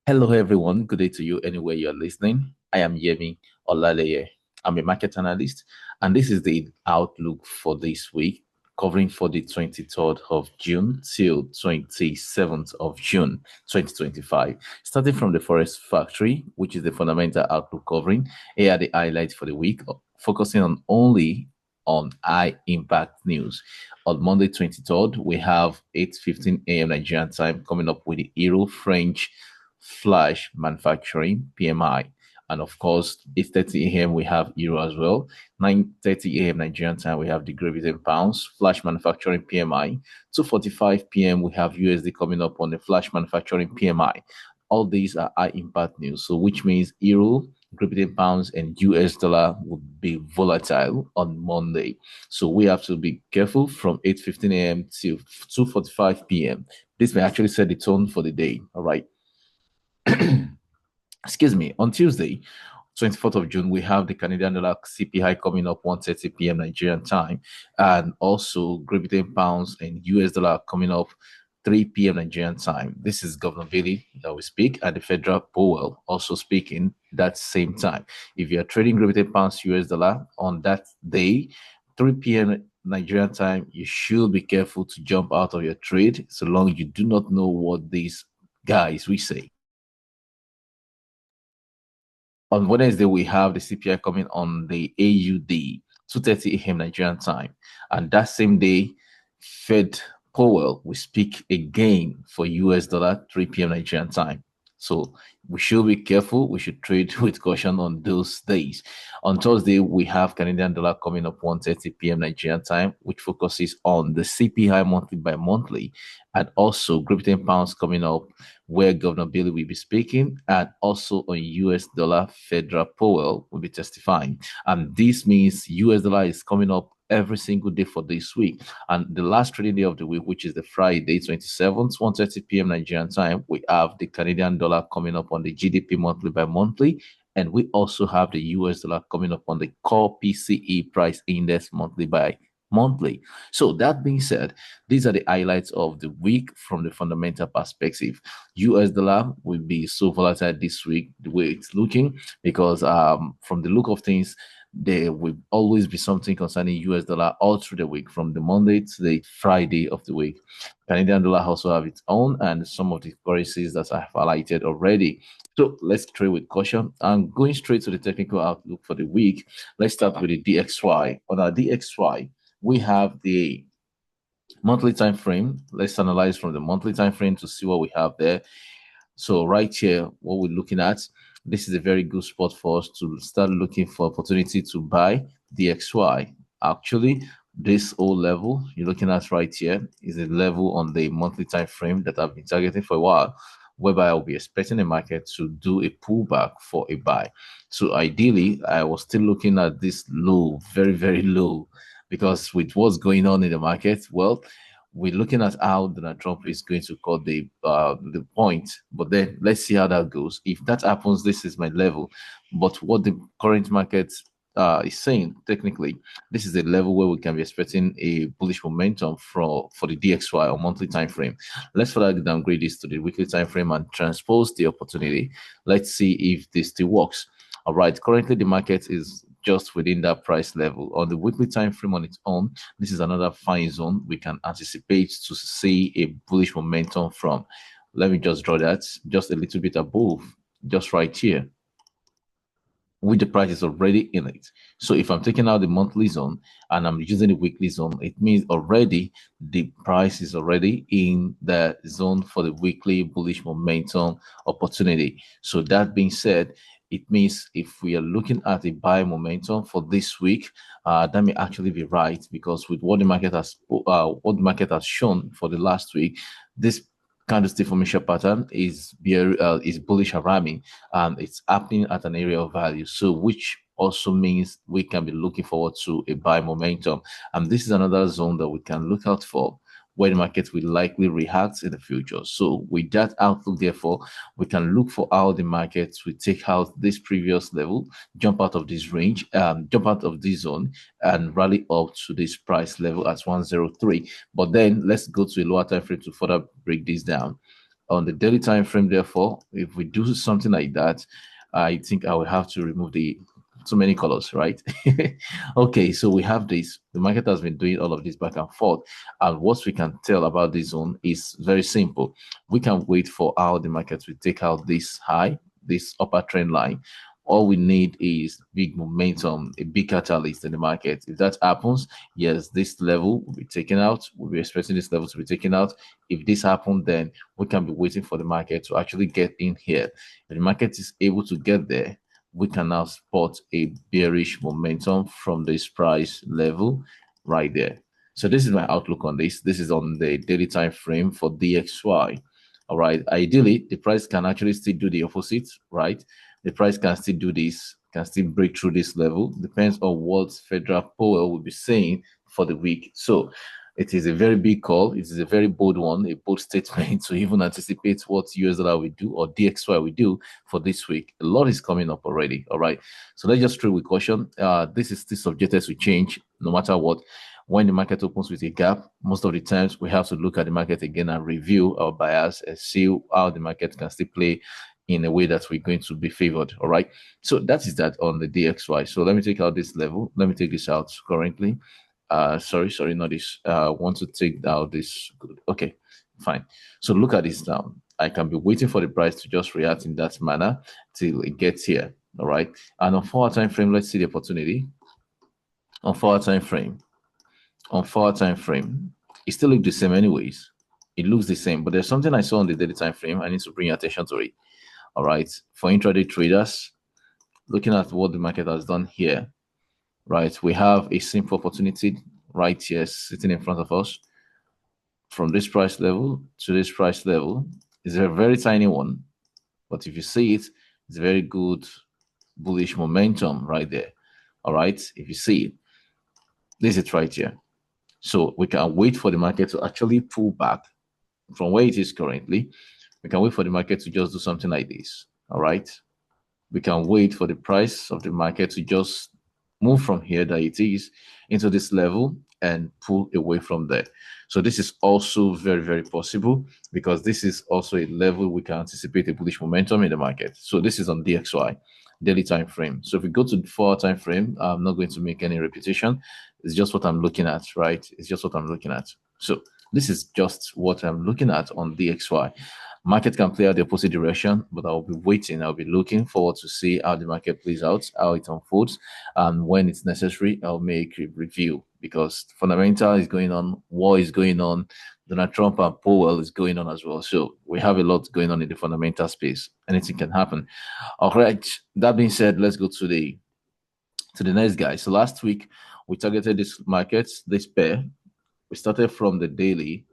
Hello, everyone. Good day to you anywhere you're listening. I am Yemi Olaleye. I'm a market analyst, and this is the outlook for this week, covering for the 23rd of June till 27th of June 2025. Starting from the Forest Factory, which is the fundamental outlook covering, here are the highlights for the week, focusing on only on high impact news. On Monday 23rd, we have 8:15 a.m. Nigerian time coming up with the Euro French Flash Manufacturing PMI. And of course, 8:30 a.m. we have Euro as well. 9:30 a.m. Nigerian time we have the Great Pounds Flash Manufacturing PMI. 2:45 p.m. we have USD coming up on the Flash Manufacturing PMI. All these are high impact news. So which means Euro, Great Pounds, and US dollar would be volatile on Monday. So we have to be careful from 8:15 a.m. till 2:45 p.m. This may actually set the tone for the day. All right. Excuse me. On Tuesday, 24th of June, we have the Canadian dollar CPI coming up 1:30 p.m. Nigerian time, and also Great Britain pounds and US dollar coming up 3 p.m. Nigerian time. This is Governor Bailey that we speak, and the Federal Powell also speaking that same time. If you are trading Great Britain pounds US dollar on that day, 3 p.m. Nigerian time, you should be careful to jump out of your trade so long you do not know what these guys we say. On Wednesday, we have the CPI coming on the AUD, 2:30 a.m. Nigerian time. And that same day, Fed Powell will speak again for US dollar, 3 p.m. Nigerian time. So we should be careful. We should trade with caution on those days. On Thursday, we have Canadian dollar coming up 1:30 p.m. Nigerian time, which focuses on the CPI monthly by monthly, and also Great Britain pounds coming up, where Governor Bailey will be speaking, and also on US dollar, Federal Powell will be testifying. And this means US dollar is coming up every single day for this week. And the last trading day of the week, which is the Friday, 27th, 1:30 p.m. Nigerian time, we have the Canadian dollar coming up on the GDP monthly by monthly. And we also have the US dollar coming up on the core PCE price index monthly by monthly. So that being said, these are the highlights of the week from the fundamental perspective. US dollar will be so volatile this week, the way it's looking, because from the look of things, there will always be something concerning US dollar all through the week, from the Monday to the Friday of the week. Canadian dollar also have its own, and some of the currencies that I have highlighted already. So let's trade with caution. I'm going straight to the technical outlook for the week. Let's start with the DXY. On our DXY, we have the monthly time frame. Let's analyze from the monthly time frame to see what we have there. So right here, what we're looking at, this is a very good spot for us to start looking for opportunity to buy DXY. Actually, this whole level you're looking at right here is a level on the monthly time frame that I've been targeting for a while, whereby I'll be expecting the market to do a pullback for a buy. So ideally, I was still looking at this low, very, very low, because with what's going on in the market, well, we're looking at how Donald Trump is going to cut the point. But then let's see how that goes. If that happens, this is my level. But what the current market is saying, technically, this is the level where we can be expecting a bullish momentum for the DXY or monthly time frame. Let's further downgrade this to the weekly time frame and transpose the opportunity. Let's see if this still works. All right, currently the market is just within that price level. On the weekly time frame on its own, this is another fine zone we can anticipate to see a bullish momentum from. Let me just draw that just a little bit above, just right here, with the price is already in it. So if I'm taking out the monthly zone and I'm using the weekly zone, it means already the price is already in the zone for the weekly bullish momentum opportunity. So that being said, it means if we are looking at a buy momentum for this week, that may actually be right, because with what the market has shown for the last week, this candlestick formation pattern is bullish around me, and it's happening at an area of value. So which also means we can be looking forward to a buy momentum. And this is another zone that we can look out for, where the market will likely react in the future. So with that outlook, therefore, we can look for how the markets will take out this previous level, jump out of this range, jump out of this zone, and rally up to this price level at 103. But then let's go to a lower time frame to further break this down. on the daily time frame. Therefore, if we do something like that, I think I will have to remove the too many colors, right? Okay, so we have this. The market has been doing all of this back and forth. And what we can tell about this zone is very simple. We can wait for how the market will take out this high, this upper trend line. All we need is big momentum, a big catalyst in the market. If that happens, yes, this level will be taken out. We'll be expecting this level to be taken out. If this happens, then we can be waiting for the market to actually get in here. If the market is able to get there, we can now spot a bearish momentum from this price level right there. So this is my outlook on this. This is on the daily time frame for DXY. All right. Ideally, the price can actually still do the opposite, right? The price can still do this, can still break through this level. Depends on what Federal Powell will be saying for the week. So it is a very big call. It is a very bold one, a bold statement to even anticipate what US dollar will do or DXY will do for this week. A lot is coming up already. All right. So let's just trade with caution. This is still subjected to change no matter what. When the market opens with a gap, most of the times we have to look at the market again and review our bias and see how the market can still play in a way that we're going to be favored. All right. So that is that on the DXY. So let me take out this level. Let me take this out currently. Sorry, not this. I want to take out this. Okay, fine. So look at this now. I can be waiting for the price to just react in that manner till it gets here. All right. And on 4 hour time frame, let's see the opportunity. On 4 hour time frame, it still looks the same anyways. It looks the same, but there's something I saw on the daily time frame. I need to bring your attention to it. All right. For intraday traders, looking at what the market has done here, right? We have a simple opportunity right here sitting in front of us from this price level to this price level. It's a very tiny one, but if you see it, it's a very good bullish momentum right there. All right. If you see it, this is it right here. So we can wait for the market to actually pull back from where it is currently. We can wait for the market to just do something like this. All right. We can wait for the price of the market to just move from here that it is into this level and pull away from there. So this is also very, very possible because this is also a level we can anticipate a bullish momentum in the market. So this is on DXY, daily time frame. So if we go to the 4 hour time frame, I'm not going to make any repetition. It's just what I'm looking at, right? It's just what I'm looking at. So this is just what I'm looking at on DXY. Market can play out the opposite direction, but I'll be waiting. I'll be looking forward to see how the market plays out, how it unfolds, and when it's necessary, I'll make a review because fundamental is going on, war is going on, Donald Trump and Powell is going on as well. So we have a lot going on in the fundamental space. Anything can happen. All right. That being said, let's go to the next guy. So last week we targeted this market, this pair. We started from the daily.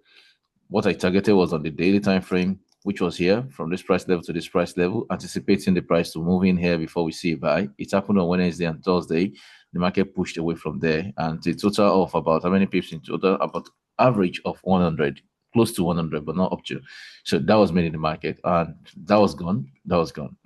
What I targeted was on the daily time frame, which was here from this price level to this price level, anticipating the price to move in here before we see a buy. It happened on Wednesday and Thursday. The market pushed away from there, and the total of about how many pips in total? About average of 100, close to 100, but not up to. So that was made in the market, and that was gone. That was gone.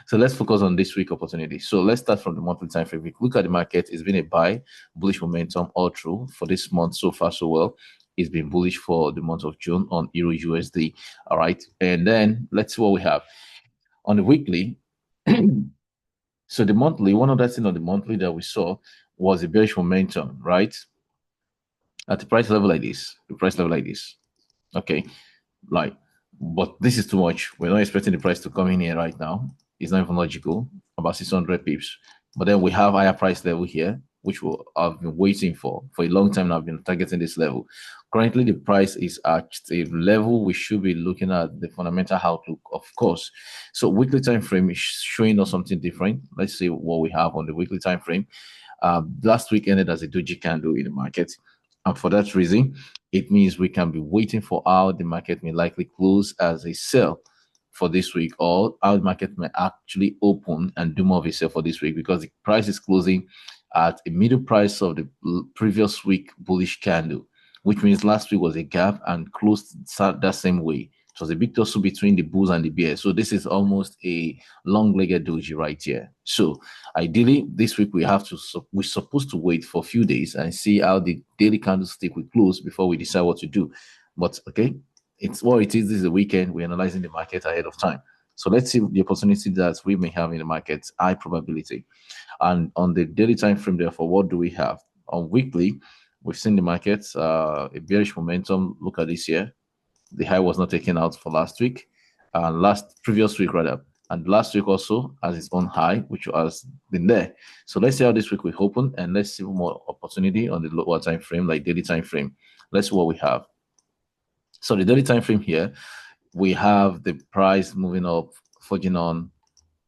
So let's focus on this week opportunity. So let's start from the monthly time frame. If we look at the market, it's been a buy, bullish momentum all through for this month so far so well. It's been bullish for the month of June on EURUSD. All right. And then let's see what we have on the weekly. So the monthly, one other thing on the monthly that we saw was a bearish momentum, right? At the price level like this, Okay. Like, but this is too much. We're not expecting the price to come in here right now. It's not even logical, about 600 pips. But then we have higher price level here, which I've been waiting for a long time now. I've been targeting this level. Currently, the price is at a level we should be looking at the fundamental outlook, of course. So weekly time frame is showing us something different. Let's see what we have on the weekly time frame. Last week ended as a doji candle in the market. And for that reason, it means we can be waiting for how the market may likely close as a sell for this week, or how the market may actually open and do more of a sell for this week, because the price is closing at a middle price of the previous week bullish candle, which means last week was a gap and closed that same way. It was a big tussle between the bulls and the bears. So this is almost a long-legged doji right here. So ideally, this week we're supposed to wait for a few days and see how the daily candlestick will close before we decide what to do. But okay, it's what it is. This is the weekend. We're analyzing the market ahead of time. So let's see the opportunity that we may have in the market, high probability. And on the daily time frame, therefore, what do we have? On weekly, we've seen the markets, a bearish momentum. Look at this here. The high was not taken out for last week, previous week rather, and last week also has its own high, which has been there. So let's see how this week will open, and let's see more opportunity on the lower time frame, like daily time frame. Let's see what we have. So the daily time frame here, we have the price moving up, forging on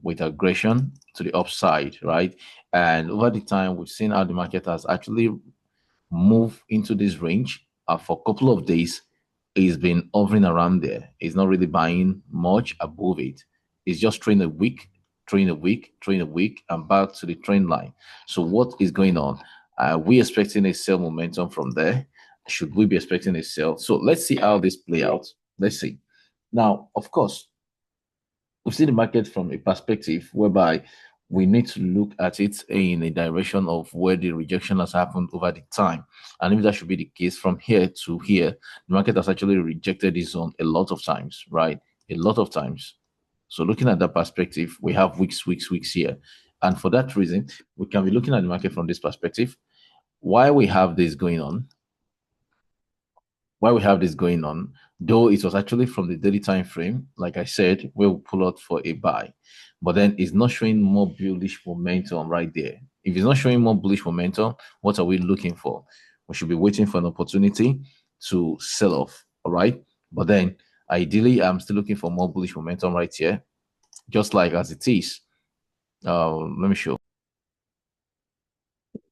with aggression to the upside, right? And over the time, we've seen how the market has actually moved into this range. For a couple of days, it's been hovering around there. It's not really buying much above it. It's just trading a week, trading a week, trading a week, and back to the trend line. So what is going on? Are we expecting a sell momentum from there? Should we be expecting a sell? So let's see how this play out. Let's see. Now, of course, we've seen the market from a perspective whereby we need to look at it in a direction of where the rejection has happened over the time. And if that should be the case from here to here, the market has actually rejected this zone a lot of times, right? A lot of times. So looking at that perspective, we have weeks here. And for that reason, we can be looking at the market from this perspective. Why we have this going on, though it was actually from the daily time frame, like I said, we'll pull out for a buy, but then it's not showing more bullish momentum right there. If it's not showing more bullish momentum, what are we looking for? We should be waiting for an opportunity to sell off, all right? But then ideally, I'm still looking for more bullish momentum right here, just like as it is. Let me show.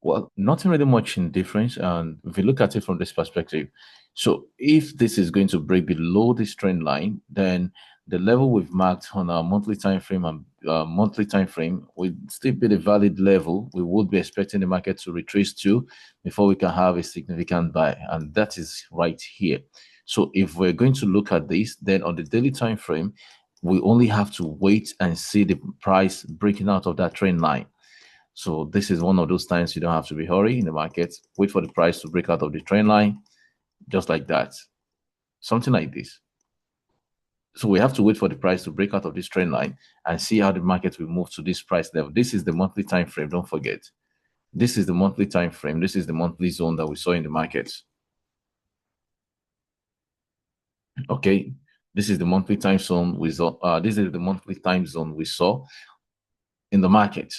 Well, nothing really much in difference. And if you look at it from this perspective, so if this is going to break below this trend line, then the level we've marked on our monthly time frame and monthly time frame would still be the valid level we would be expecting the market to retrace to before we can have a significant buy. And that is right here. So if we're going to look at this, then on the daily time frame, we only have to wait and see the price breaking out of that trend line. So this is one of those times you don't have to be hurry in the market. Wait for the price to break out of the trend line, just like that. Something like this. So we have to wait for the price to break out of this trend line and see how the market will move to this price level. This is the monthly time frame. Don't forget. This is the monthly time frame. This is the monthly zone that we saw in the markets. Okay. This is the monthly time zone we saw. This is the monthly time zone we saw in the market.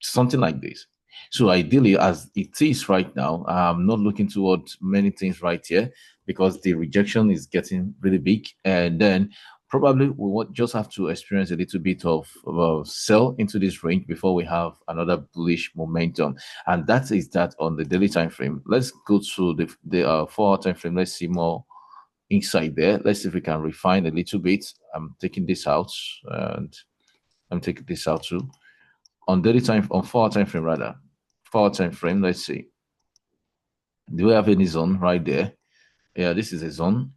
Something like this. So ideally, as it is right now, I'm not looking towards many things right here because the rejection is getting really big, and then probably we will just have to experience a little bit of sell into this range before we have another bullish momentum, and that is that on the daily time frame. Let's go to the 4-hour time frame. Let's see more inside there. Let's see if we can refine a little bit. I'm taking this out, and I'm taking this out too on daily time, on 4-hour time frame rather. 4-hour time frame, let's see. Do we have any zone right there? Yeah, this is a zone.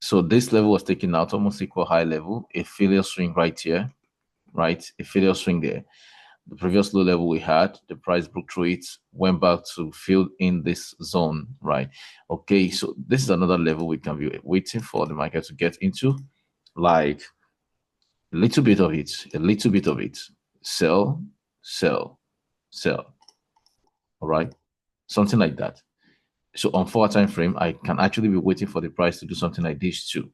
So this level was taken out, almost equal high level, a failure swing right here, right? A failure swing there. The previous low level we had, the price broke through it, went back to fill in this zone, right? Okay, so this is another level we can be waiting for the market to get into, like a little bit of it, a little bit of it. Sell, sell, sell. All right, something like that. So on 4 time frame, I can actually be waiting for the price to do something like this too.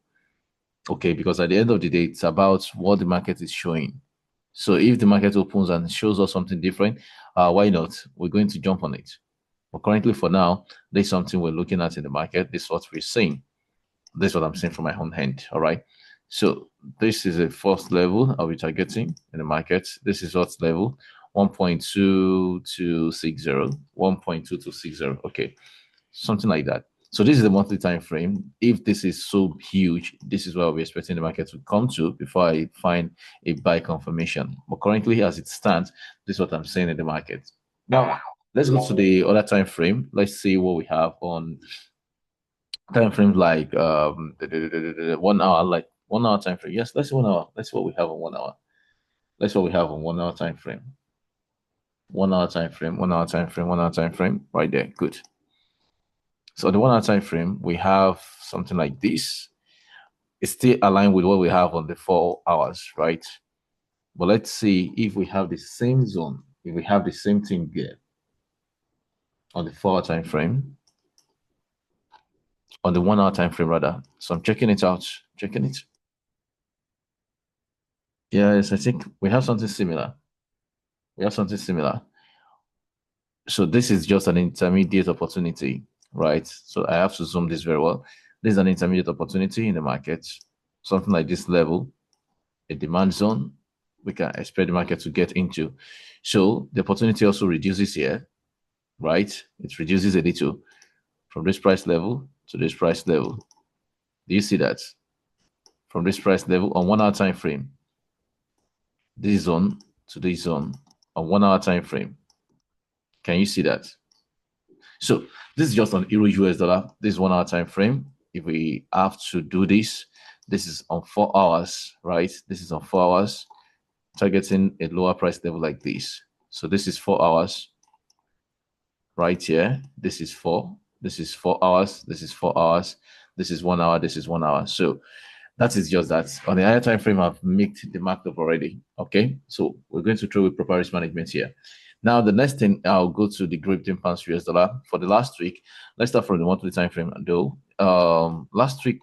Okay, because at the end of the day, it's about what the market is showing. So if the market opens and shows us something different, why not? We're going to jump on it. But currently, for now, there's something we're looking at in the market. This is what we're seeing. This is what I'm seeing from my own hand. All right. So this is a first level I'll be targeting in the market. This is what level 1.2260, 1.2260. Okay, something like that. So this is the monthly time frame. If this is so huge, this is where we're expecting the market to come to before I find a buy confirmation. But currently, as it stands, this is what I'm saying in the market. Now, let's go to the other time frame. Let's see what we have on time frames like 1 hour, like 1 hour time frame. Yes, let's 1 hour. Let's see what we have on 1 hour. Let's see what we have on 1 hour time frame. 1 hour time frame, 1 hour time frame, 1 hour time frame. Right there. Good. So the 1 hour time frame, we have something like this. It's still aligned with what we have on the 4 hours, right? But let's see if we have the same zone, if we have the same thing here on the 4 hour time frame, on the 1 hour time frame rather. So I'm checking it out, checking it. Yes, I think we have something similar. We have something similar. So this is just an intermediate opportunity, right? So I have to zoom this very well. This is an intermediate opportunity in the market, something like this level, a demand zone we can expect the market to get into. So the opportunity also reduces here, right? It reduces a little from this price level to this price level. Do you see that? From this price level on 1 hour time frame, this zone to this zone on 1 hour time frame. Can you see that? So this is just on Euro US dollar. This is 1 hour time frame. If we have to do this, this is on 4 hours, right? This is on 4 hours, targeting a lower price level like this. So this is 4 hours right here. This is 4. This is 4 hours. This is 4 hours. This is 1 hour. This is 1 hour. So that is just that. On the higher time frame, I've made the markup already. Okay, so we're going to throw with proper risk management here. Now, the next thing, I'll go to the Great Britain pounds US dollar for the last week. Let's start from the monthly time frame. Though last week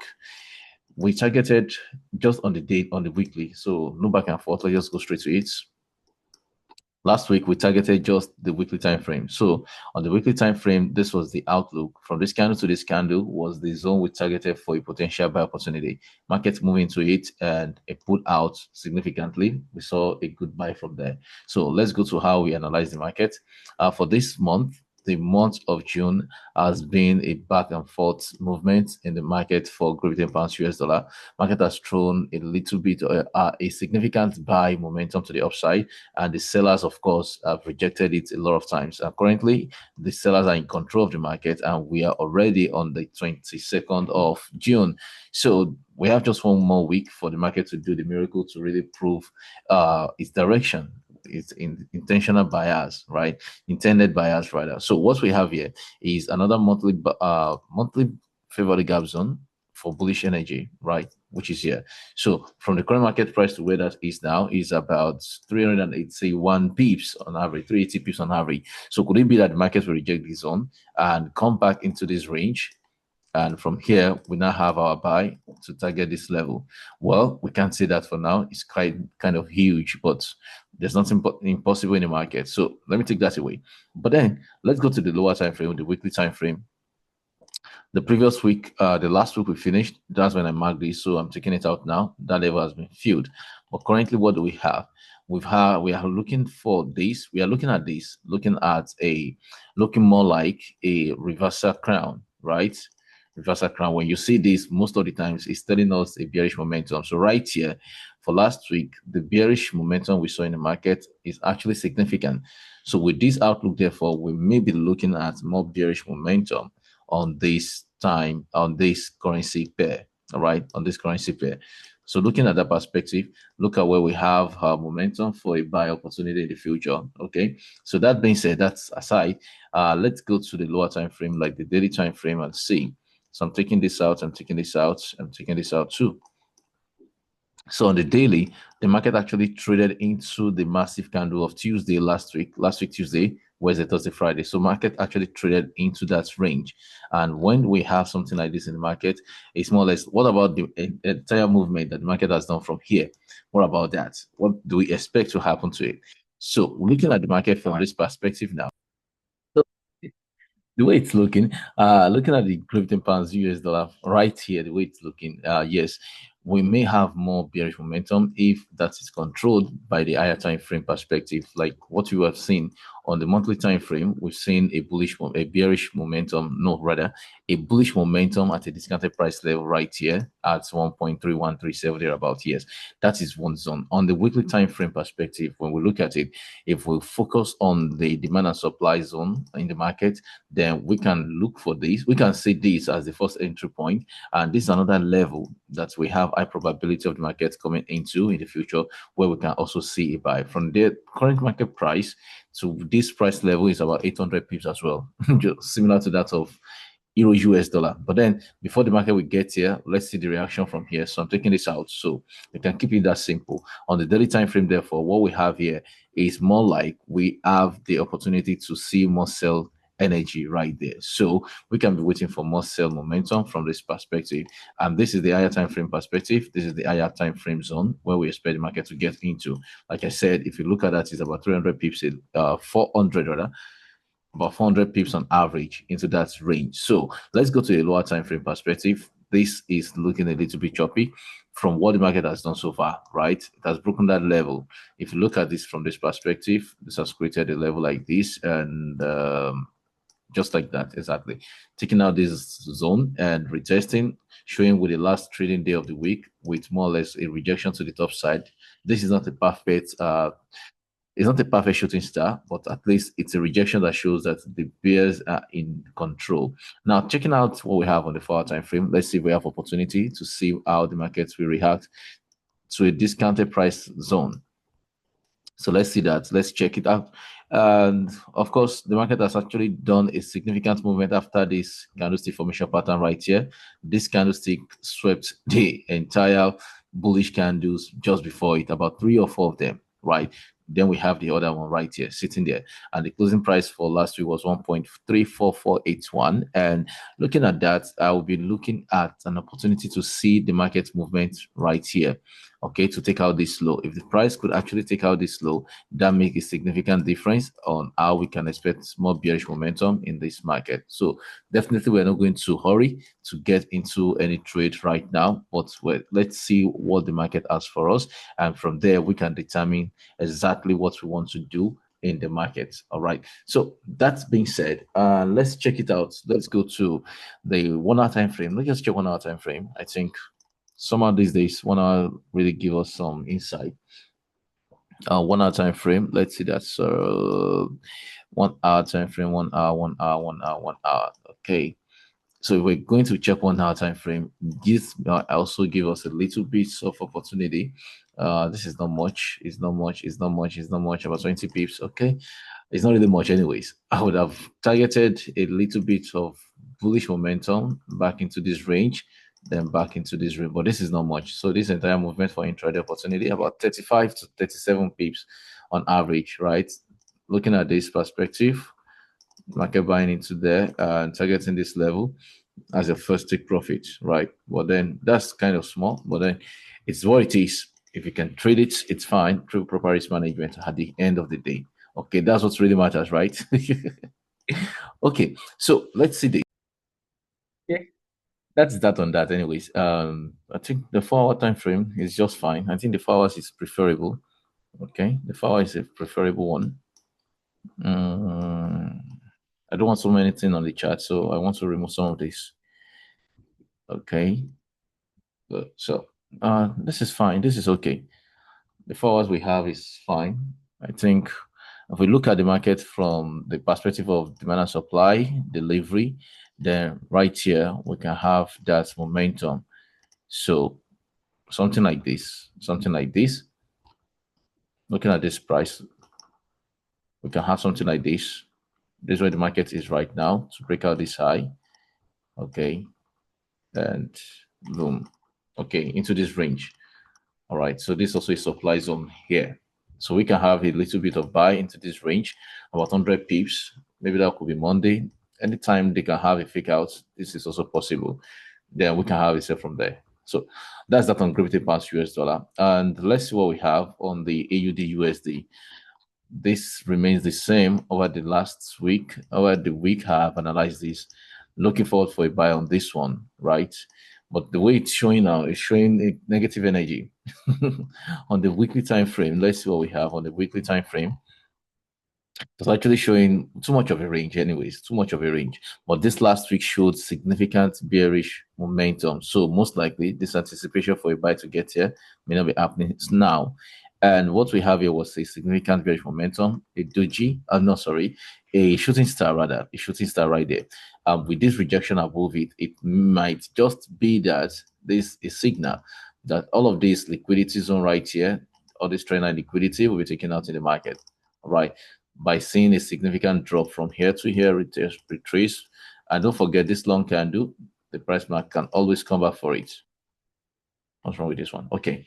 we targeted just on the date on the weekly, so no back and forth. Let's just go straight to it. Last week, we targeted just the weekly time frame. So on the weekly time frame, this was the outlook. From this candle to this candle was the zone we targeted for a potential buy opportunity. Market moving to it and it pulled out significantly. We saw a good buy from there. So let's go to how we analyze the market. For this month, the month of June has been a back and forth movement in the market for Great Britain pounds US dollar. Market has thrown a little bit, a significant buy momentum to the upside, and the sellers, of course, have rejected it a lot of times. Currently, the sellers are in control of the market, and we are already on the 22nd of June. So we have just one more week for the market to do the miracle to really prove its direction. It's intentional bias, right? Intended bias, rather. So what we have here is another monthly favorable gap zone for bullish energy, right? Which is here. So from the current market price to where that is now is about 381 pips on average, 380 pips on average. So could it be that the market will reject this zone and come back into this range? And from here, we now have our buy to target this level. Well, we can't say that for now. It's kind of huge, but there's nothing impossible in the market. So let me take that away. But then let's go to the lower time frame, the weekly time frame. The previous week, the last week we finished, that's when I marked this. So I'm taking it out now. That level has been filled. But currently, what do we have? We are looking for this. We are looking at this, looking more like a reversal crown, right? Reversal crown. When you see this, most of the times it's telling us a bearish momentum. So right here, for last week, the bearish momentum we saw in the market is actually significant. So with this outlook, therefore, we may be looking at more bearish momentum on this currency pair. All right, on this currency pair. So looking at that perspective, look at where we have momentum for a buy opportunity in the future. Okay. So that being said, that's aside. Let's go to the lower time frame, like the daily time frame, and see. So I'm taking this out. I'm taking this out. I'm taking this out too. So on the daily, the market actually traded into the massive candle of Tuesday last week Tuesday, Wednesday, Thursday, Friday. So market actually traded into that range. And when we have something like this in the market, it's more or less, what about the entire movement that the market has done from here? What about that? What do we expect to happen to it? So looking at the market from this perspective now, the way it's looking at the Great pounds US dollar right here, the way it's looking, yes, we may have more bearish momentum if that is controlled by the higher time frame perspective. Like what we have seen on the monthly time frame, we've seen a bearish momentum, no, rather a bullish momentum at a discounted price level right here at 1.3137 thereabout. Yes, that is one zone. On the weekly time frame perspective, when we look at it, if we focus on the demand and supply zone in the market, then we can look for this. We can see this as the first entry point, and this is another level that we have high probability of the market coming into in the future, where we can also see a buy. From the current market price to this price level is about 800 pips as well, just similar to that of Euro US dollar. But then before the market will get here, let's see the reaction from here. So I'm taking this out. So we can keep it that simple. On the daily time frame, therefore, what we have here is more like we have the opportunity to see more sell energy right there. So we can be waiting for more sell momentum from this perspective. And this is the higher time frame perspective. This is the higher time frame zone where we expect the market to get into. Like I said, if you look at that, it's about 300 pips, 400 rather, about 400 pips on average into that range. So let's go to a lower time frame perspective. This is looking a little bit choppy from what the market has done so far, right? It has broken that level. If you look at this from this perspective, this has created a level like this, and just like that, exactly. Taking out this zone and retesting, showing with the last trading day of the week with more or less a rejection to the top side. This is not a perfect it's not a perfect shooting star, but at least it's a rejection that shows that the bears are in control. Now, checking out what we have on the 4-hour time frame, let's see if we have opportunity to see how the markets will react to a discounted price zone. So let's see that. Let's check it out. And of course, the market has actually done a significant movement after this candlestick formation pattern right here. This candlestick swept the entire bullish candles just before it, about 3 or 4 of them, right? Then we have the other one right here sitting there. And the closing price for last week was 1.34481. And looking at that, I will be looking at an opportunity to see the market movement right here. Okay, to take out this low. If the price could actually take out this low, that makes a significant difference on how we can expect more bearish momentum in this market. So definitely we're not going to hurry to get into any trade right now, but let's see what the market has for us. And from there, we can determine exactly what we want to do in the market. All right. So that being said, let's check it out. Let's go to the 1 hour time frame. Let's just check 1 hour time frame. I think somehow these days 1 hour really give us some insight. 1 hour time frame. Let's see that. So 1 hour time frame, 1 hour, 1 hour, 1 hour, 1 hour. Okay. So if we're going to check 1 hour time frame, this also give us a little bit of opportunity. This is not much. It's not much. It's not much. It's not much. About 20 pips. Okay. It's not really much anyways. I would have targeted a little bit of bullish momentum back into this range, then back into this range. But this is not much. So this entire movement for intraday opportunity, about 35 to 37 pips on average, right? Looking at this perspective, market buying into there and targeting this level as a first take profit, right? But then that's kind of small, but then it's what it is. If you can trade it, it's fine through proper risk management at the end of the day. Okay, that's what really matters, right? Okay, so let's see the that's that on that anyways. I think the 4 hour time frame is just fine. I think the 4 hours is preferable. Okay, the 4 hour is a preferable one. I don't want so many things on the chart, so I want to remove some of this. Okay, so this is fine. This is okay. The 4 hours we have is fine. I think if we look at the market from the perspective of demand and supply, delivery, then right here we can have that momentum. So something like this, something like this. Looking at this price, we can have something like this. This is where the market is right now to break out this high. Okay, and boom. Okay, into this range. All right, so this also is supply zone here. So we can have a little bit of buy into this range, about 100 pips. Maybe that could be Monday. Anytime they can have a fake out, this is also possible. Then we can have a sell from there. So that's that on GBP US dollar. And let's see what we have on the AUD USD. This remains the same over the last week. Over the week, I have analyzed this. Looking forward for a buy on this one, right? But the way it's showing now is showing a negative energy on the weekly time frame. Let's see what we have on the weekly time frame. It's actually showing too much of a range, anyways, too much of a range. But this last week showed significant bearish momentum. So most likely, this anticipation for a buy to get here may not be happening now. And what we have here was a significant bearish momentum, a doji, no, sorry, a shooting star rather, a shooting star right there. With this rejection above it, it might just be that this is a signal that all of this liquidity zone right here, all this trend line liquidity will be taken out in the market, right? By seeing a significant drop from here to here, retrace And don't forget this long candle, the price mark can always come back for it. What's wrong with this one? Okay.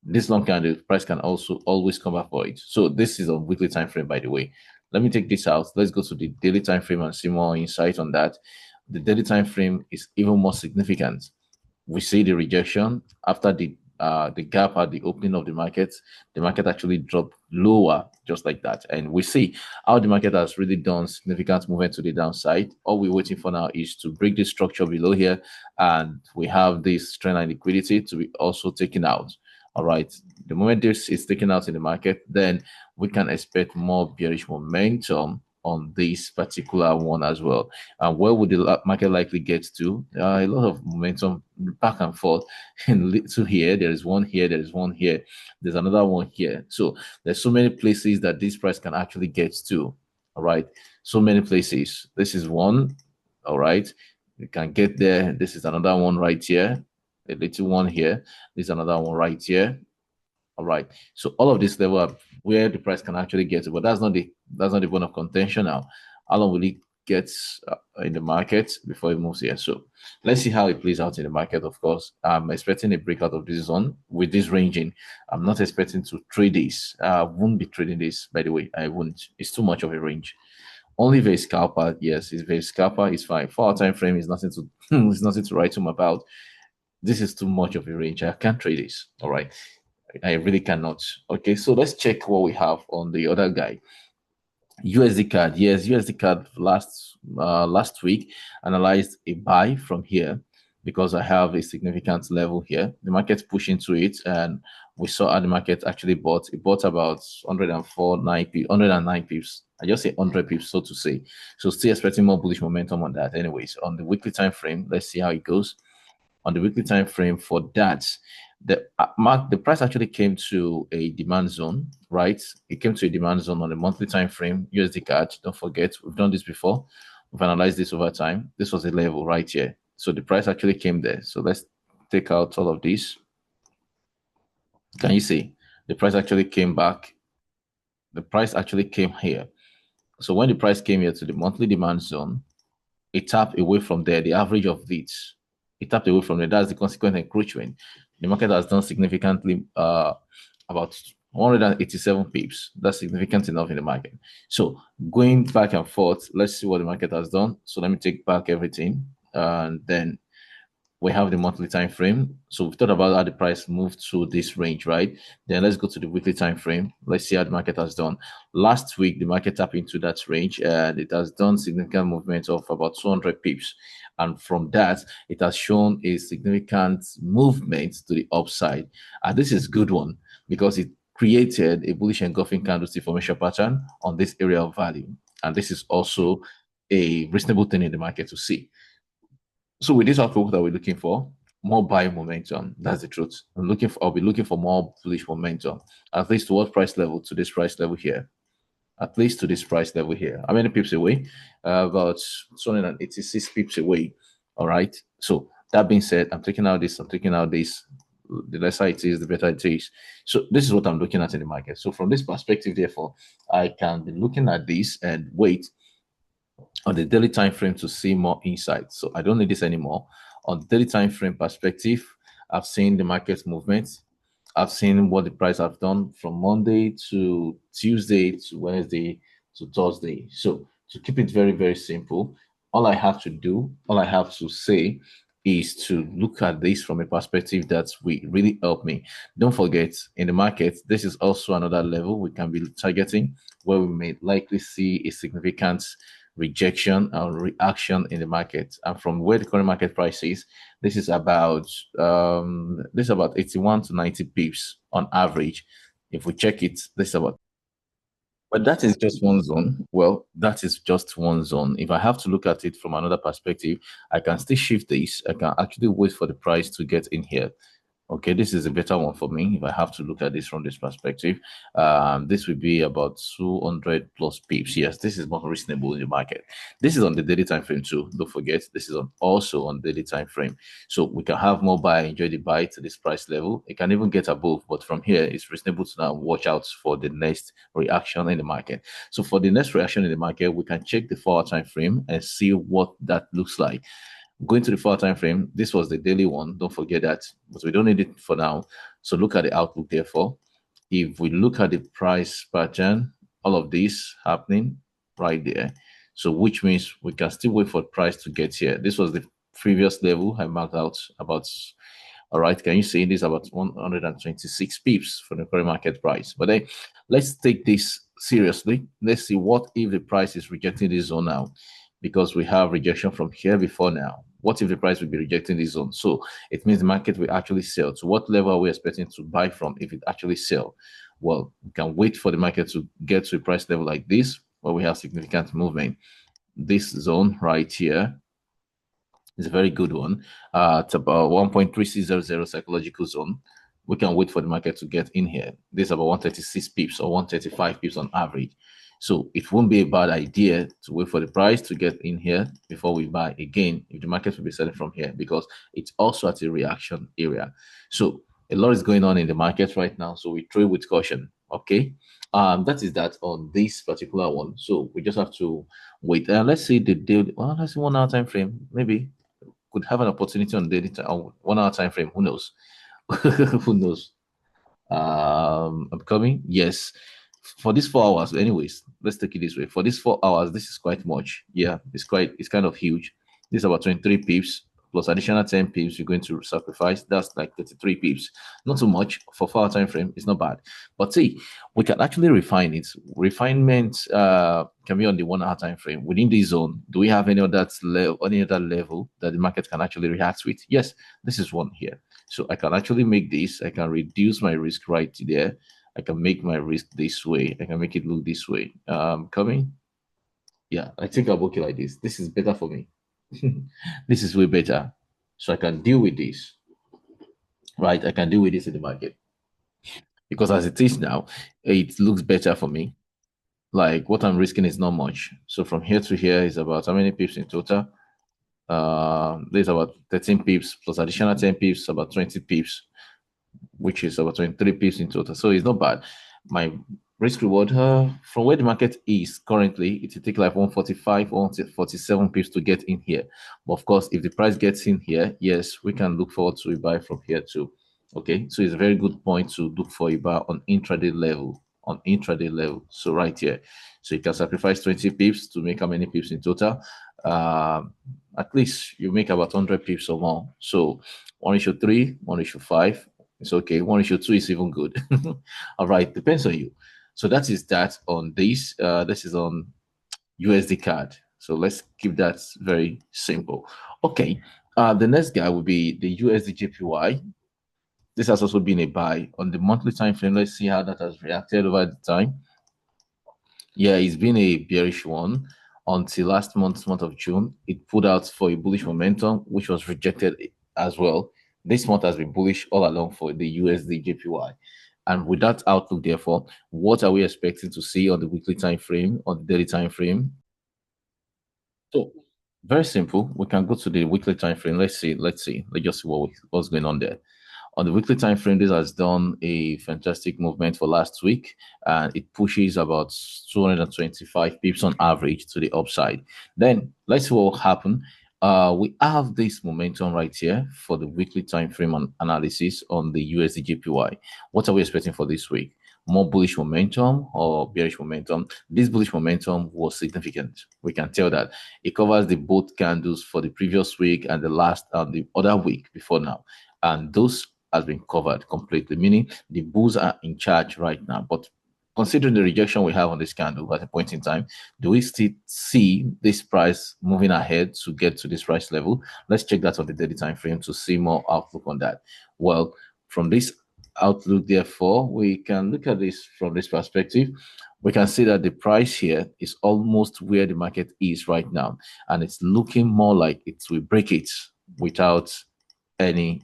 This long candle price can also always come back for it. So this is a weekly time frame, by the way. Let me take this out. Let's go to the daily time frame and see more insight on that. The daily time frame is even more significant. We see the rejection after the gap at the opening of the market. The market actually dropped lower, just like that. And we see how the market has really done significant movement to the downside. All we're waiting for now is to break the structure below here, and we have this trend line liquidity to be also taken out. All right. The moment this is taken out in the market, then we can expect more bearish momentum on this particular one as well. And where would the market likely get to? A lot of momentum back and forth. And to here, there is one here, there is one here, there's another one here. So there's so many places that this price can actually get to. All right. So many places. This is one. All right. You can get there. This is another one right here. A little one here. There's another one right here. All right. So all of this level up where the price can actually get to, but that's not the bone of contention now. How long will it get in the market before it moves here? So let's see how it plays out in the market. Of course, I'm expecting a breakout of this zone with this ranging. I'm not expecting to trade this. I won't be trading this, by the way. I won't. It's too much of a range. Only if a scalper, yes, if a scalper is fine. 4 hour time frame is nothing to it's nothing to write home about. This is too much of a range. I can't trade this. All right. I really cannot. Okay, so let's check what we have on the other guy. USDCAD. Yes, USDCAD last week analyzed a buy from here because I have a significant level here. The market's pushing to it, and we saw how the market actually bought. It bought about 109 pips. I just say 100 pips, so to say. So still expecting more bullish momentum on that. Anyways, on the weekly time frame, let's see how it goes. On the weekly time frame for that, the price actually came to a demand zone, right? It came to a demand zone on the monthly time frame. USDCAD, don't forget, we've done this before. We've analyzed this over time. This was a level right here. So the price actually came there. So let's take out all of this. Can you see? The price actually came back. The price actually came here. So when the price came here to the monthly demand zone, it tapped away from there, the average of it. It tapped away from there. That's the consequent encroachment. The market has done significantly about 187 pips. That's significant enough in the market. So going back and forth, let's see what the market has done. So let me take back everything. And then we have the monthly time frame. So we've thought about how the price moved to this range, right? Then let's go to the weekly time frame. Let's see how the market has done. Last week, the market tapped into that range, and it has done significant movement of about 200 pips. And from that, it has shown a significant movement to the upside. And this is a good one because it created a bullish engulfing candlestick formation pattern on this area of value. And this is also a reasonable thing in the market to see. So with this outlook that we're looking for, more buying momentum. That's the truth. I'll be looking for more bullish momentum, at least to what price level? To this price level here. At least to this price level here. How many pips away? About 286 pips away. All right. So that being said, I'm taking out this. The lesser it is, the better it is. So this is what I'm looking at in the market. So from this perspective, therefore, I can be looking at this and wait on the daily time frame to see more insight. So I don't need this anymore. On the daily time frame perspective, I've seen the market movement. I've seen what the price have done from Monday to Tuesday to Wednesday to Thursday. So to keep it very, very simple, all I have to say is to look at this from a perspective that will really help me. Don't forget, in the market, this is also another level we can be targeting where we may likely see a significant rejection or reaction in the market. And from where the current market price is, this is about 81 to 90 pips on average. If we check it, this is about, but that is just one zone. Well, that is just one zone. If I have to look at it from another perspective, I can still shift this. I can actually wait for the price to get in here. Okay, this is a better one for me if I have to look at this from this perspective. This would be about 200 plus pips. Yes, this is more reasonable in the market. This is on the daily time frame too. Don't forget, this is also on daily time frame. So we can have more buy, enjoy the buy to this price level. It can even get above, but from here, it's reasonable to now watch out for the next reaction in the market. So for the next reaction in the market, we can check the 4-hour time frame and see what that looks like. Going to the 4 time frame, this was the daily one. Don't forget that, but we don't need it for now. So look at the outlook, therefore. If we look at the price pattern, all of this happening right there. So which means we can still wait for price to get here. This was the previous level I marked out about. All right, can you see this about 126 pips for the current market price? But then let's take this seriously. Let's see what if the price is rejecting this zone now, because we have rejection from here before now. What if the price will be rejecting this zone? So it means the market will actually sell. So what level are we expecting to buy from if it actually sell? Well, we can wait for the market to get to a price level like this, where we have significant movement. This zone right here is a very good one. It's about 1.3600 psychological zone. We can wait for the market to get in here. This is about 136 pips or 135 pips on average. So it won't be a bad idea to wait for the price to get in here before we buy again if the market will be selling from here, because it's also at a reaction area. So a lot is going on in the market right now. So we trade with caution. Okay. That is that on this particular one. So we just have to wait. Let's see the daily. Well, let's see 1 hour time frame. Maybe could have an opportunity on daily time, 1 hour time frame. Who knows? Who knows? I'm coming. Yes. For these 4 hours, anyways, let's take it this way. For these 4 hours, this is quite much. Yeah, it's kind of huge. This is about 23 pips plus additional 10 pips you're going to sacrifice. That's like 33 pips. Not too much for 4 hour time frame. It's not bad. But see, we can actually refine it. Refinement can be on the 1 hour time frame. Within this zone, do we have any other level that the market can actually react with? Yes, this is one here. So I can actually make this. I can reduce my risk right there. I can make my risk this way. I can make it look this way. Coming. Yeah, I think I'll book it like this. This is better for me. This is way better. So I can deal with this. Right? I can deal with this in the market. Because as it is now, it looks better for me. Like what I'm risking is not much. So from here to here is about how many pips in total? There's about 13 pips plus additional 10 pips, about 20 pips, which is about 23 pips in total. So it's not bad. My risk reward from where the market is currently, it will take like 145, 147 pips to get in here. But of course, if the price gets in here, yes, we can look forward to a buy from here too. Okay, so it's a very good point to look for a buy on intraday level. On intraday level, so right here, so you can sacrifice 20 pips to make how many pips in total? At least you make about 100 pips or more. So 1:3, 1:5. It's okay. 1:2 is even good. All right, depends on you. So that is that on this. This is on USDCAD. So let's keep that very simple. Okay. The next guy will be the USDJPY. This has also been a buy on the monthly time frame. Let's see how that has reacted over the time. Yeah, it's been a bearish one until last month of June. It put out for a bullish momentum, which was rejected as well. This month has been bullish all along for the USDJPY. And with that outlook, therefore, what are we expecting to see on the weekly time frame, on the daily time frame? So very simple. We can go to the weekly time frame. Let's see. Let's just see what's going on there. On the weekly time frame, this has done a fantastic movement for last week, and it pushes about 225 pips on average to the upside. Then let's see what will happen. We have this momentum right here for the weekly time frame on analysis on the USDJPY. What are we expecting for this week? More bullish momentum or bearish momentum? This bullish momentum was significant. We can tell that it covers the both candles for the previous week and the other week before now, and those has been covered completely, meaning the bulls are in charge right now. But considering the rejection we have on this candle at a point in time, do we still see this price moving ahead to get to this price level? Let's check that on the daily time frame to see more outlook on that. Well, from this outlook, therefore, we can look at this from this perspective. We can see that the price here is almost where the market is right now, and it's looking more like it will break it without any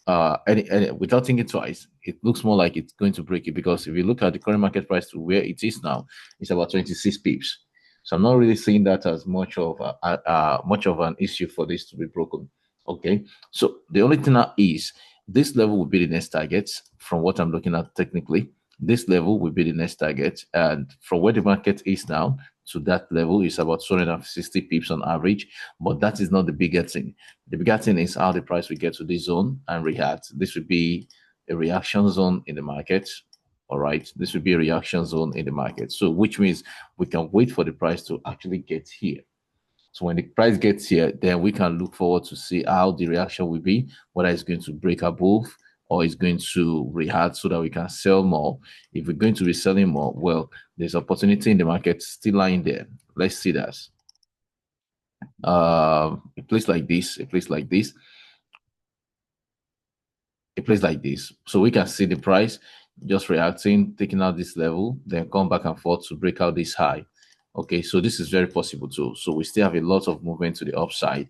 without thinking twice, it looks more like it's going to break it, because if you look at the current market price to where it is now, it's about 26 pips. So I'm not really seeing that as much of an issue for this to be broken. Okay, so the only thing now is this level will be the next target from what I'm looking at technically. This level will be the next target, and from where the market is now to that level is about 260 pips on average. But that is not the bigger thing. The bigger thing is how the price will get to this zone and react. This would be a reaction zone in the market. All right, this would be a reaction zone in the market. So, which means we can wait for the price to actually get here. So when the price gets here, then we can look forward to see how the reaction will be, whether it's going to break above or it's going to react so that we can sell more. If we're going to be selling more, well, there's opportunity in the market still lying there. Let's see that. A place like this, a place like this, a place like this. So we can see the price just reacting, taking out this level, then come back and forth to break out this high. Okay, so this is very possible too. So we still have a lot of movement to the upside,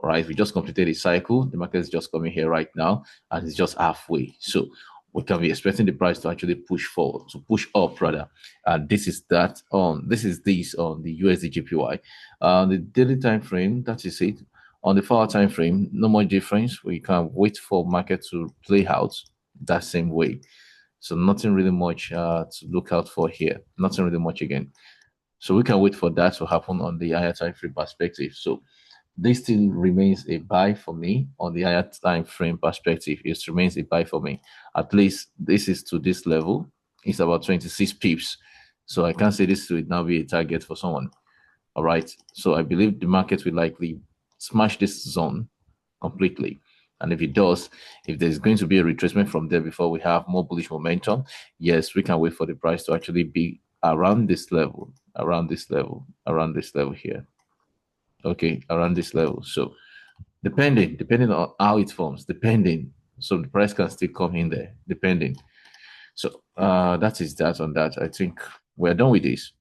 right? We just completed a cycle. The market is just coming here right now, and it's just halfway. So we can be expecting the price to actually push forward, to push up rather. And this is that on this on the USDJPY. The daily time frame, that is it. On the 4 hour time frame, no more difference. We can wait for market to play out that same way. So nothing really much to look out for here. Nothing really much again. So we can wait for that to happen on the higher time frame perspective. So this still remains a buy for me on the higher time frame perspective. It remains a buy for me. At least this is to this level. It's about 26 pips. So I can't say this will now be a target for someone. All right. So I believe the market will likely smash this zone completely. And if it does, if there's going to be a retracement from there before we have more bullish momentum, yes, we can wait for the price to actually be around this level, around this level, around this level here. Okay, around this level. So depending on how it forms, depending. So the price can still come in there, depending. So that is that on that. I think we're done with this.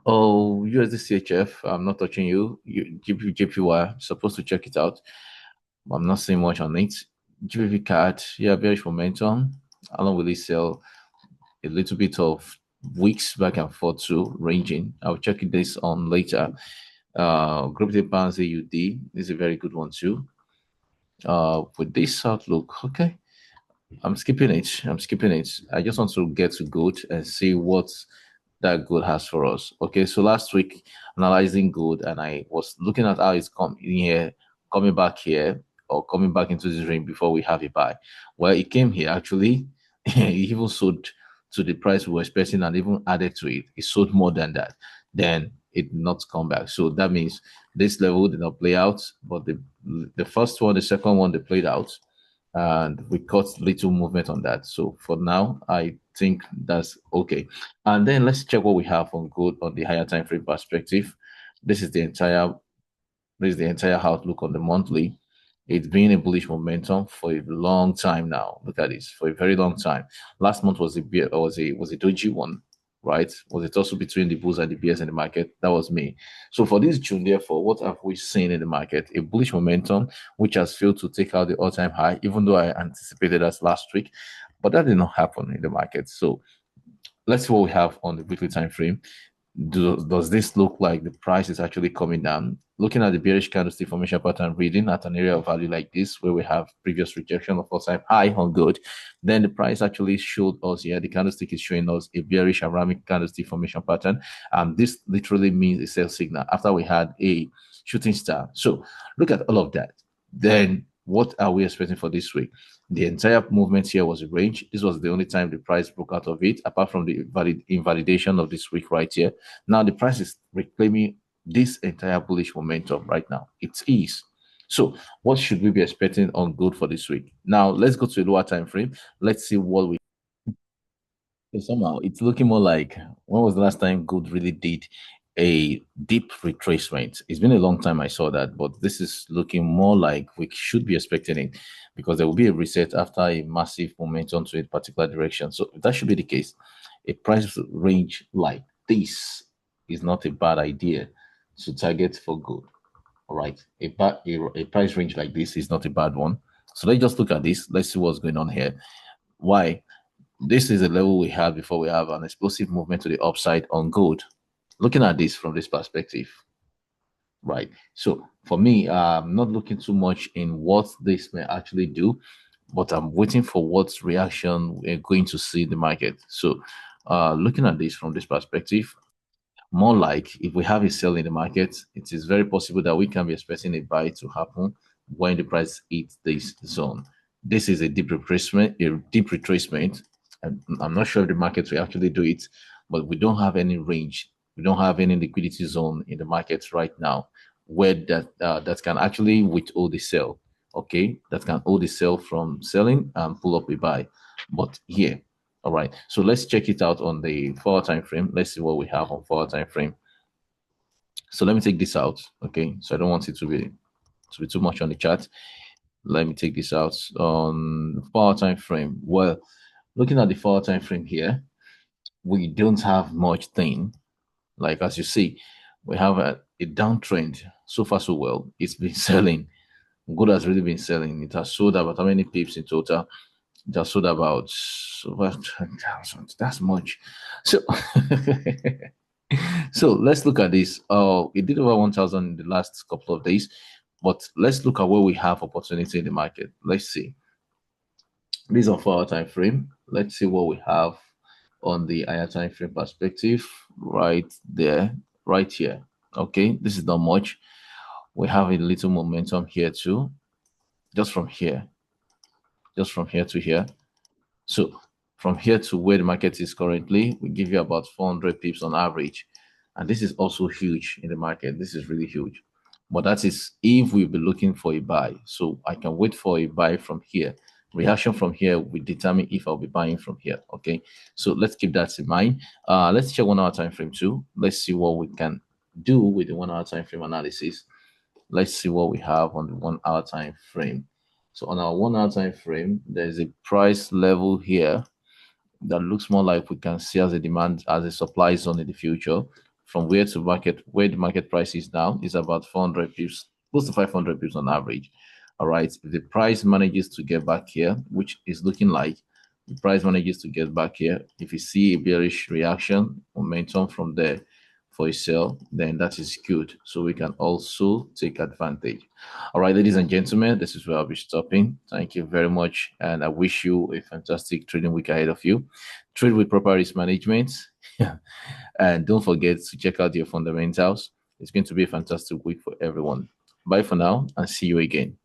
Oh, USDCHF, I'm not touching you. GBPUSD, supposed to check it out. I'm not seeing much on it. GBP yeah, bearish momentum. How long will it sell? A little bit of weeks back and forth too, ranging. I'll check this on later. Group the pounds AUD is a very good one too. With this outlook, okay. I'm skipping it. I'm skipping it. I just want to get to gold and see what that gold has for us. Okay, so last week analyzing gold, and I was looking at how it's coming here, coming back here, or coming back into this range before we have a buy. Well, it came here actually. It even sold to the price we were expecting, and even added to it. It sold more than that. Then it did not come back. So that means this level did not play out, but the first one, the second one, they played out, and we got little movement on that. So for now, I think that's okay. And then let's check what we have on gold on the higher time frame perspective. This is the entire outlook on the monthly. It's been a bullish momentum for a long time now. Look at this, for a very long time. Last month was a doji one, right? Was it also between the bulls and the bears in the market? That was me. So for this June, therefore, what have we seen in the market? A bullish momentum, which has failed to take out the all-time high, even though I anticipated that last week, but that did not happen in the market. So let's see what we have on the weekly time frame. Does this look like the price is actually coming down? Looking at the bearish candlestick formation pattern reading at an area of value like this, where we have previous rejection of all-time high on good, then the price actually showed us here. The candlestick is showing us a bearish Abrahamic candlestick formation pattern. This literally means a sell signal after we had a shooting star. So look at all of that. Then what are we expecting for this week? The entire movement here was a range. This was the only time the price broke out of it, apart from the invalidation of this week right here. Now the price is reclaiming this entire bullish momentum right now. It is. So what should we be expecting on gold for this week? Now let's go to a lower time frame. Let's see what we somehow it's looking more like, when was the last time gold really did a deep retracement? It's been a long time I saw that, but this is looking more like we should be expecting it, because there will be a reset after a massive momentum to a particular direction. So if that should be the case, a price range like this is not a bad idea to target for gold. All right, a price range like this is not a bad one. So let's just look at this. Let's see what's going on here. Why? This is the level we had before we have an explosive movement to the upside on gold. Looking at this from this perspective, right? So for me, I'm not looking too much in what this may actually do, but I'm waiting for what reaction we're going to see in the market. So looking at this from this perspective, more like if we have a sell in the market, it is very possible that we can be expecting a buy to happen when the price hits this zone. This is a deep retracement, I'm not sure if the market will actually do it, but we don't have any range. We don't have any liquidity zone in the market right now where that can actually withhold the sell. Okay, that can hold the sell from selling and pull up a buy. But here, all right, so let's check it out on the 4 time frame. Let's see what we have on 4 time frame. So let me take this out. Okay, so I don't want it to be too much on the chart. Let me take this out on 4 time frame. Well, looking at the 4 time frame here, we don't have much thing. Like as you see, we have a downtrend. So far, so well. It's been selling. Gold has really been selling. It has sold about how many pips in total? It has sold about over 10,000. That's much. So, so let's look at this. Oh, it did over 1,000 in the last couple of days, but let's look at where we have opportunity in the market. Let's see. This is on 4 time frame. Let's see what we have on the higher time frame perspective right there, right here. Okay, this is not much. We have a little momentum here too, just from here to here. So from here to where the market is currently, we give you about 400 pips on average. And this is also huge in the market. This is really huge. But that is if we'll be looking for a buy. So I can wait for a buy from here. Reaction from here will determine if I'll be buying from here. Okay. So let's keep that in mind. Let's check 1 hour time frame too. Let's see what we can do with the 1 hour time frame analysis. Let's see what we have on the 1 hour time frame. So on our 1 hour time frame, there's a price level here that looks more like we can see as a demand, as a supply zone in the future. From where to market, where the market price is now is about 400 pips, close to 500 pips on average. All right. If the price manages to get back here, which is looking like the price manages to get back here, if you see a bearish reaction, momentum from there for a sell, then that is good. So we can also take advantage. All right, ladies and gentlemen, this is where I'll be stopping. Thank you very much. And I wish you a fantastic trading week ahead of you. Trade with proper risk management. And don't forget to check out your fundamentals. It's going to be a fantastic week for everyone. Bye for now and see you again.